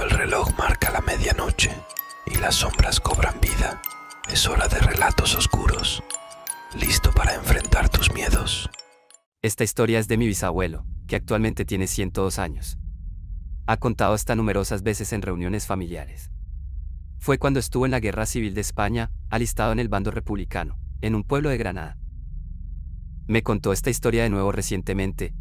Cuando el reloj marca la medianoche y las sombras cobran vida, es hora de relatos oscuros. ¿Listo para enfrentar tus miedos? Esta historia es de mi bisabuelo, que actualmente tiene 102 años. Ha contado hasta numerosas veces en reuniones familiares. Fue cuando estuvo en la Guerra Civil de España, alistado en el bando republicano, en un pueblo de Granada. Me contó esta historia de nuevo recientemente.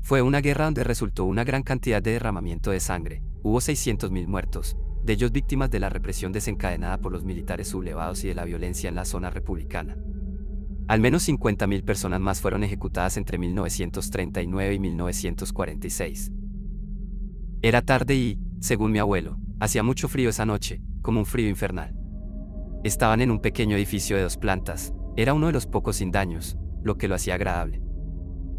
Fue una guerra donde resultó una gran cantidad de derramamiento de sangre. Hubo 600.000 muertos, de ellos víctimas de la represión desencadenada por los militares sublevados y de la violencia en la zona republicana. Al menos 50.000 personas más fueron ejecutadas entre 1939 y 1946. Era tarde y, según mi abuelo, hacía mucho frío esa noche, como un frío infernal. Estaban en un pequeño edificio de 2 plantas, era uno de los pocos sin daños, lo que lo hacía agradable.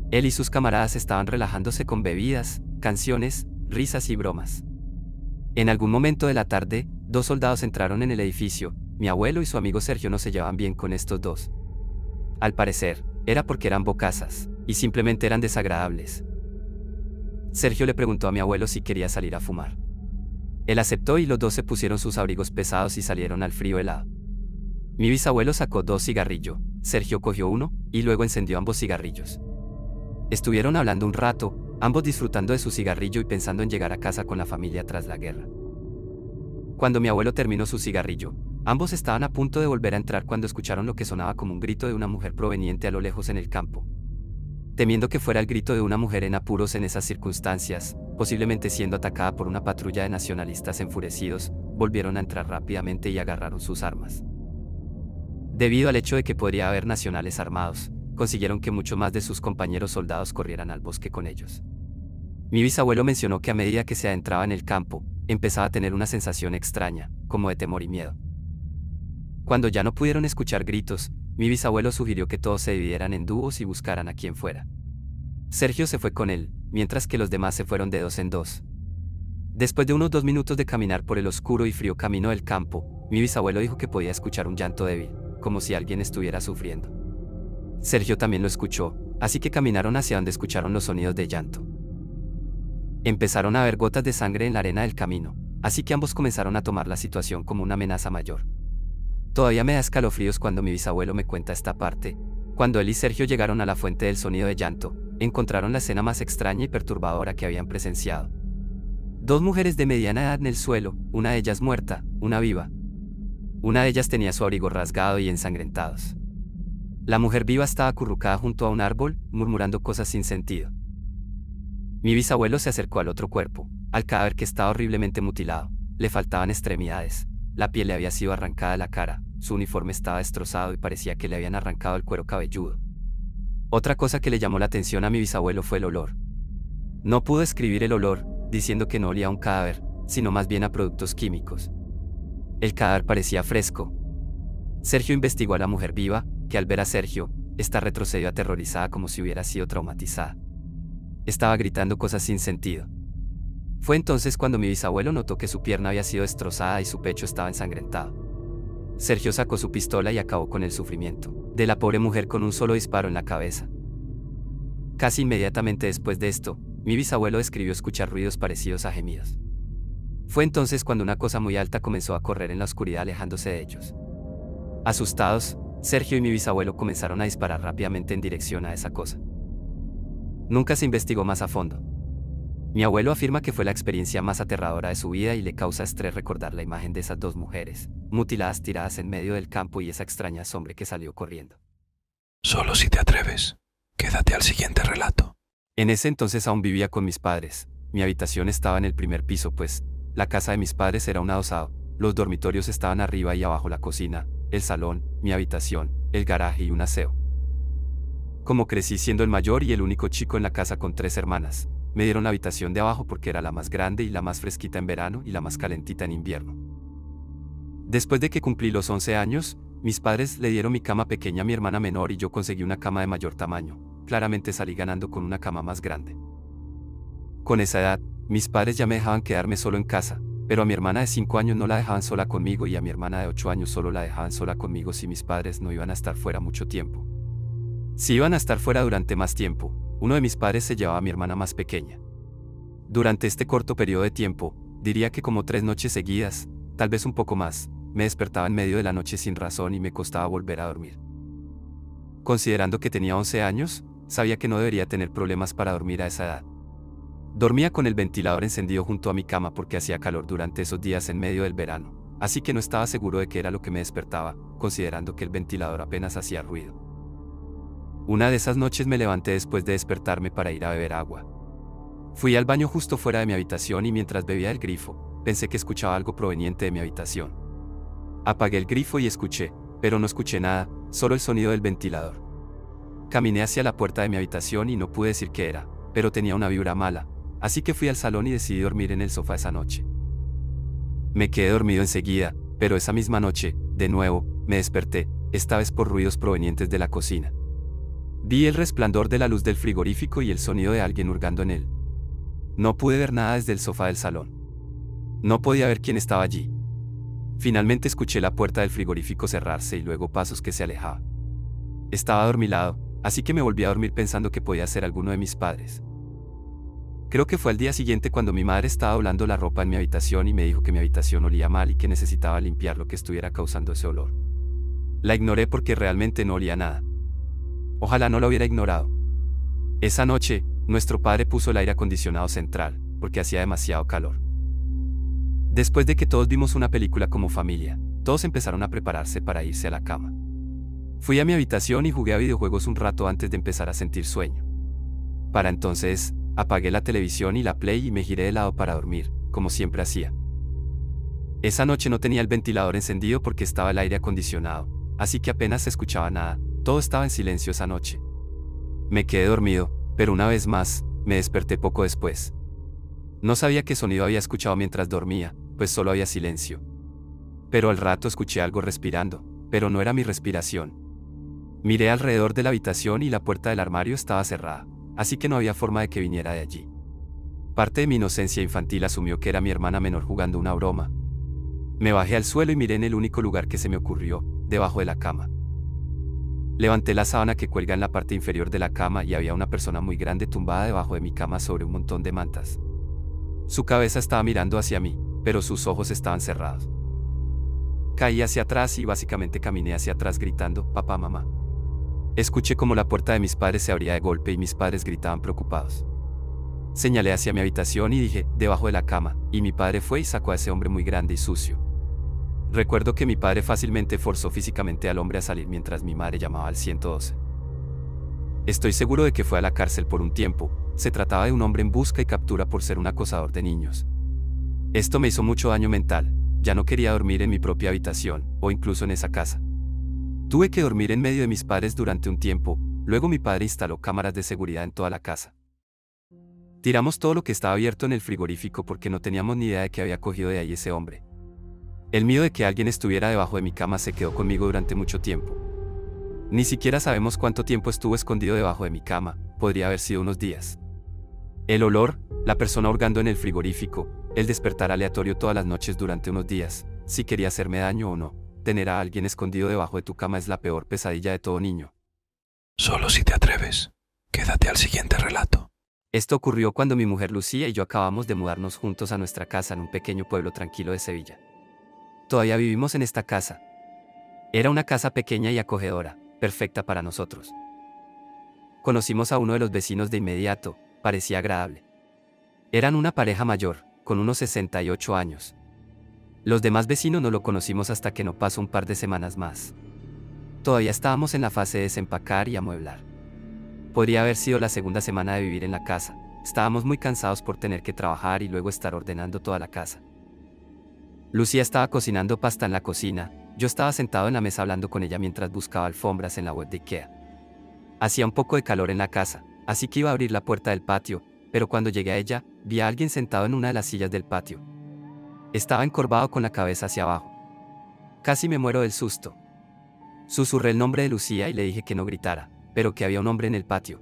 Él y sus camaradas estaban relajándose con bebidas, canciones, risas y bromas. En algún momento de la tarde, 2 soldados entraron en el edificio. Mi abuelo y su amigo Sergio no se llevaban bien con estos dos. Al parecer, era porque eran bocazas, y simplemente eran desagradables. Sergio le preguntó a mi abuelo si quería salir a fumar. Él aceptó y los dos se pusieron sus abrigos pesados y salieron al frío helado. Mi bisabuelo sacó 2 cigarrillos, Sergio cogió uno, y luego encendió ambos cigarrillos. Estuvieron hablando un rato, ambos disfrutando de su cigarrillo y pensando en llegar a casa con la familia tras la guerra. Cuando mi abuelo terminó su cigarrillo, ambos estaban a punto de volver a entrar cuando escucharon lo que sonaba como un grito de una mujer proveniente a lo lejos en el campo. Temiendo que fuera el grito de una mujer en apuros en esas circunstancias, posiblemente siendo atacada por una patrulla de nacionalistas enfurecidos, volvieron a entrar rápidamente y agarraron sus armas. Debido al hecho de que podría haber nacionales armados, consiguieron que muchos más de sus compañeros soldados corrieran al bosque con ellos. Mi bisabuelo mencionó que a medida que se adentraba en el campo, empezaba a tener una sensación extraña, como de temor y miedo. Cuando ya no pudieron escuchar gritos, mi bisabuelo sugirió que todos se dividieran en dúos y buscaran a quien fuera. Sergio se fue con él, mientras que los demás se fueron de 2 en 2. Después de unos 2 minutos de caminar por el oscuro y frío camino del campo, mi bisabuelo dijo que podía escuchar un llanto débil, como si alguien estuviera sufriendo. Sergio también lo escuchó, así que caminaron hacia donde escucharon los sonidos de llanto. Empezaron a ver gotas de sangre en la arena del camino, así que ambos comenzaron a tomar la situación como una amenaza mayor. Todavía me da escalofríos cuando mi bisabuelo me cuenta esta parte. Cuando él y Sergio llegaron a la fuente del sonido de llanto, encontraron la escena más extraña y perturbadora que habían presenciado. 2 mujeres de mediana edad en el suelo, una de ellas muerta, una viva. Una de ellas tenía su abrigo rasgado y ensangrentados. La mujer viva estaba acurrucada junto a un árbol, murmurando cosas sin sentido. Mi bisabuelo se acercó al otro cuerpo, al cadáver que estaba horriblemente mutilado. Le faltaban extremidades, la piel le había sido arrancada de la cara, su uniforme estaba destrozado y parecía que le habían arrancado el cuero cabelludo. Otra cosa que le llamó la atención a mi bisabuelo fue el olor. No pudo describir el olor, diciendo que no olía a un cadáver, sino más bien a productos químicos. El cadáver parecía fresco. Sergio investigó a la mujer viva, que al ver a Sergio, esta retrocedió aterrorizada como si hubiera sido traumatizada. Estaba gritando cosas sin sentido. Fue entonces cuando mi bisabuelo notó que su pierna había sido destrozada y su pecho estaba ensangrentado. Sergio sacó su pistola y acabó con el sufrimiento de la pobre mujer con un solo disparo en la cabeza. Casi inmediatamente después de esto, mi bisabuelo describió escuchar ruidos parecidos a gemidos. Fue entonces cuando una cosa muy alta comenzó a correr en la oscuridad alejándose de ellos. Asustados, Sergio y mi bisabuelo comenzaron a disparar rápidamente en dirección a esa cosa. Nunca se investigó más a fondo. Mi abuelo afirma que fue la experiencia más aterradora de su vida y le causa estrés recordar la imagen de esas 2 mujeres, mutiladas tiradas en medio del campo y esa extraña sombra que salió corriendo. Solo si te atreves, quédate al siguiente relato. En ese entonces aún vivía con mis padres. Mi habitación estaba en el primer piso, pues la casa de mis padres era un adosado. Los dormitorios estaban arriba y abajo, la cocina, el salón, mi habitación, el garaje y un aseo. Como crecí siendo el mayor y el único chico en la casa con 3 hermanas, me dieron la habitación de abajo porque era la más grande y la más fresquita en verano y la más calentita en invierno. Después de que cumplí los 11 años, mis padres le dieron mi cama pequeña a mi hermana menor y yo conseguí una cama de mayor tamaño. Claramente salí ganando con una cama más grande. Con esa edad, mis padres ya me dejaban quedarme solo en casa, pero a mi hermana de 5 años no la dejaban sola conmigo y a mi hermana de 8 años solo la dejaban sola conmigo si mis padres no iban a estar fuera mucho tiempo. Si iban a estar fuera durante más tiempo, uno de mis padres se llevaba a mi hermana más pequeña. Durante este corto periodo de tiempo, Diría que como 3 noches seguidas, tal vez un poco más, me despertaba en medio de la noche sin razón y me costaba volver a dormir. Considerando que tenía 11 años, sabía que no debería tener problemas para dormir a esa edad. Dormía con el ventilador encendido junto a mi cama porque hacía calor durante esos días en medio del verano, así que no estaba seguro de qué era lo que me despertaba, considerando que el ventilador apenas hacía ruido. Una de esas noches me levanté después de despertarme para ir a beber agua. Fui al baño justo fuera de mi habitación y mientras bebía del grifo, pensé que escuchaba algo proveniente de mi habitación. Apagué el grifo y escuché, pero no escuché nada, solo el sonido del ventilador. Caminé hacia la puerta de mi habitación y no pude decir qué era, pero tenía una vibra mala, así que fui al salón y decidí dormir en el sofá esa noche. Me quedé dormido enseguida, pero esa misma noche, de nuevo, me desperté, esta vez por ruidos provenientes de la cocina. Vi el resplandor de la luz del frigorífico y el sonido de alguien hurgando en él. No pude ver nada desde el sofá del salón. No podía ver quién estaba allí. Finalmente escuché la puerta del frigorífico cerrarse y luego pasos que se alejaban. Estaba adormilado, así que me volví a dormir pensando que podía ser alguno de mis padres. Creo que fue al día siguiente cuando mi madre estaba doblando la ropa en mi habitación y me dijo que mi habitación olía mal y que necesitaba limpiar lo que estuviera causando ese olor. La ignoré porque realmente no olía nada. Ojalá no lo hubiera ignorado. Esa noche, nuestro padre puso el aire acondicionado central, porque hacía demasiado calor. Después de que todos vimos una película como familia, todos empezaron a prepararse para irse a la cama. Fui a mi habitación y jugué a videojuegos un rato antes de empezar a sentir sueño. Para entonces, apagué la televisión y la Play y me giré de lado para dormir, como siempre hacía. Esa noche no tenía el ventilador encendido porque estaba el aire acondicionado, así que apenas se escuchaba nada, todo estaba en silencio esa noche. Me quedé dormido, pero una vez más, me desperté poco después. No sabía qué sonido había escuchado mientras dormía, pues solo había silencio. Pero al rato escuché algo respirando, pero no era mi respiración. Miré alrededor de la habitación y la puerta del armario estaba cerrada, así que no había forma de que viniera de allí. Parte de mi inocencia infantil asumió que era mi hermana menor jugando una broma. Me bajé al suelo y miré en el único lugar que se me ocurrió, debajo de la cama. Levanté la sábana que cuelga en la parte inferior de la cama y había una persona muy grande tumbada debajo de mi cama sobre un montón de mantas. Su cabeza estaba mirando hacia mí, pero sus ojos estaban cerrados. Caí hacia atrás y básicamente caminé hacia atrás gritando, «Papá, mamá». Escuché como la puerta de mis padres se abría de golpe y mis padres gritaban preocupados. Señalé hacia mi habitación y dije, «debajo de la cama», y mi padre fue y sacó a ese hombre muy grande y sucio. Recuerdo que mi padre fácilmente forzó físicamente al hombre a salir mientras mi madre llamaba al 112. Estoy seguro de que fue a la cárcel por un tiempo. Se trataba de un hombre en busca y captura por ser un acosador de niños. Esto me hizo mucho daño mental. Ya no quería dormir en mi propia habitación, o incluso en esa casa. Tuve que dormir en medio de mis padres durante un tiempo, luego mi padre instaló cámaras de seguridad en toda la casa. Tiramos todo lo que estaba abierto en el frigorífico porque no teníamos ni idea de que había cogido de ahí ese hombre. El miedo de que alguien estuviera debajo de mi cama se quedó conmigo durante mucho tiempo. Ni siquiera sabemos cuánto tiempo estuvo escondido debajo de mi cama, podría haber sido unos días. El olor, la persona hurgando en el frigorífico, el despertar aleatorio todas las noches durante unos días, si quería hacerme daño o no, tener a alguien escondido debajo de tu cama es la peor pesadilla de todo niño. Solo si te atreves. Quédate al siguiente relato. Esto ocurrió cuando mi mujer Lucía y yo acabamos de mudarnos juntos a nuestra casa en un pequeño pueblo tranquilo de Sevilla. Todavía vivimos en esta casa. Era una casa pequeña y acogedora, perfecta para nosotros. Conocimos a uno de los vecinos de inmediato, parecía agradable. Eran una pareja mayor, con unos 68 años. Los demás vecinos no lo conocimos hasta que no pasó un par de semanas más. Todavía estábamos en la fase de desempacar y amueblar. Podría haber sido la segunda semana de vivir en la casa. Estábamos muy cansados por tener que trabajar y luego estar ordenando toda la casa. Lucía estaba cocinando pasta en la cocina, yo estaba sentado en la mesa hablando con ella mientras buscaba alfombras en la web de IKEA. Hacía un poco de calor en la casa, así que iba a abrir la puerta del patio, pero cuando llegué a ella, vi a alguien sentado en una de las sillas del patio. Estaba encorvado con la cabeza hacia abajo. Casi me muero del susto. Susurré el nombre de Lucía y le dije que no gritara, pero que había un hombre en el patio.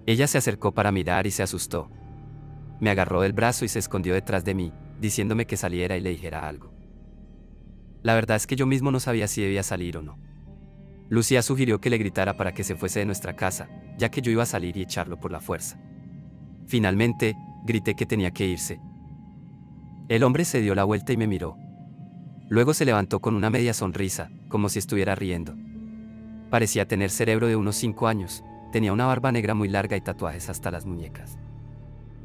Ella se acercó para mirar y se asustó. Me agarró del brazo y se escondió detrás de mí, diciéndome que saliera y le dijera algo. La verdad es que yo mismo no sabía si debía salir o no. Lucía sugirió que le gritara para que se fuese de nuestra casa, ya que yo iba a salir y echarlo por la fuerza. Finalmente, grité que tenía que irse. El hombre se dio la vuelta y me miró. Luego se levantó con una media sonrisa, como si estuviera riendo. Parecía tener cerebro de unos 5 años, tenía una barba negra muy larga y tatuajes hasta las muñecas.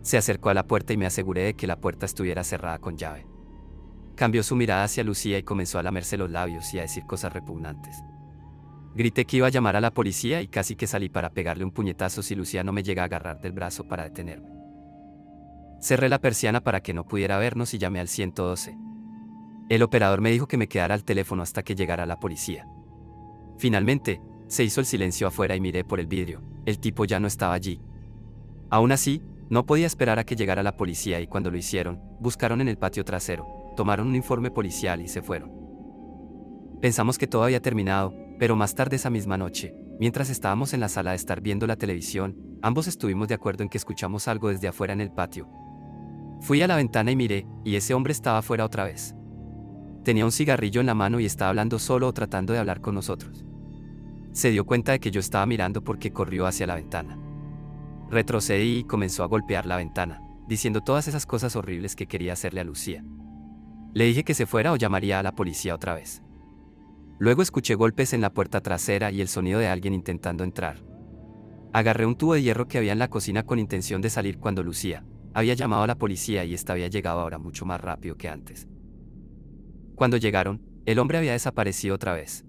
Se acercó a la puerta y me aseguré de que la puerta estuviera cerrada con llave. Cambió su mirada hacia Lucía y comenzó a lamerse los labios y a decir cosas repugnantes. Grité que iba a llamar a la policía y casi que salí para pegarle un puñetazo si Lucía no me llega a agarrar del brazo para detenerme. Cerré la persiana para que no pudiera vernos y llamé al 112. El operador me dijo que me quedara al teléfono hasta que llegara la policía. Finalmente, se hizo el silencio afuera y miré por el vidrio. El tipo ya no estaba allí. Aún así, no podía esperar a que llegara la policía y cuando lo hicieron, buscaron en el patio trasero, tomaron un informe policial y se fueron. Pensamos que todo había terminado, pero más tarde esa misma noche, mientras estábamos en la sala de estar viendo la televisión, ambos estuvimos de acuerdo en que escuchamos algo desde afuera en el patio. Fui a la ventana y miré, y ese hombre estaba afuera otra vez. Tenía un cigarrillo en la mano y estaba hablando solo o tratando de hablar con nosotros. Se dio cuenta de que yo estaba mirando porque corrió hacia la ventana. Retrocedí y comenzó a golpear la ventana, diciendo todas esas cosas horribles que quería hacerle a Lucía. Le dije que se fuera o llamaría a la policía otra vez. Luego escuché golpes en la puerta trasera y el sonido de alguien intentando entrar. Agarré un tubo de hierro que había en la cocina con intención de salir cuando Lucía había llamado a la policía y esta había llegado ahora mucho más rápido que antes. Cuando llegaron, el hombre había desaparecido otra vez.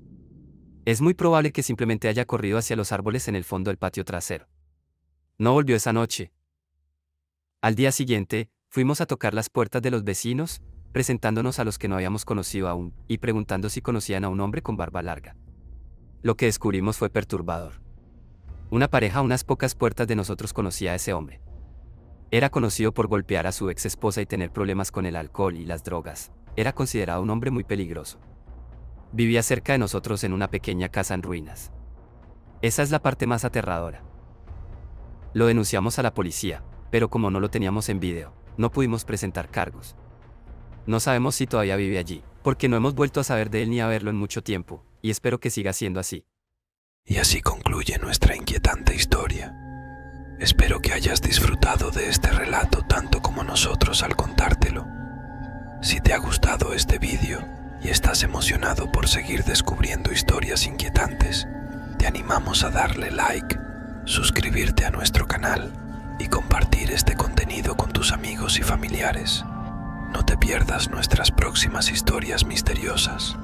Es muy probable que simplemente haya corrido hacia los árboles en el fondo del patio trasero. No volvió esa noche. Al día siguiente, fuimos a tocar las puertas de los vecinos, presentándonos a los que no habíamos conocido aún, y preguntando si conocían a un hombre con barba larga. Lo que descubrimos fue perturbador. Una pareja a unas pocas puertas de nosotros conocía a ese hombre. Era conocido por golpear a su ex esposa y tener problemas con el alcohol y las drogas. Era considerado un hombre muy peligroso. Vivía cerca de nosotros en una pequeña casa en ruinas. Esa es la parte más aterradora. Lo denunciamos a la policía, pero como no lo teníamos en video, no pudimos presentar cargos. No sabemos si todavía vive allí, porque no hemos vuelto a saber de él ni a verlo en mucho tiempo, y espero que siga siendo así. Y así concluye nuestra inquietante historia. Espero que hayas disfrutado de este relato tanto como nosotros al contártelo. Si te ha gustado este vídeo y estás emocionado por seguir descubriendo historias inquietantes, te animamos a darle like, suscribirte a nuestro canal y compartir este contenido con tus amigos y familiares. No te pierdas nuestras próximas historias misteriosas.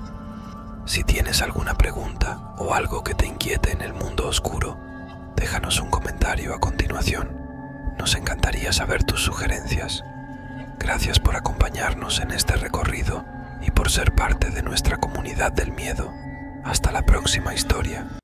Si tienes alguna pregunta o algo que te inquiete en el mundo oscuro, déjanos un comentario a continuación. Nos encantaría saber tus sugerencias. Gracias por acompañarnos en este recorrido y por ser parte de nuestra comunidad del miedo. Hasta la próxima historia.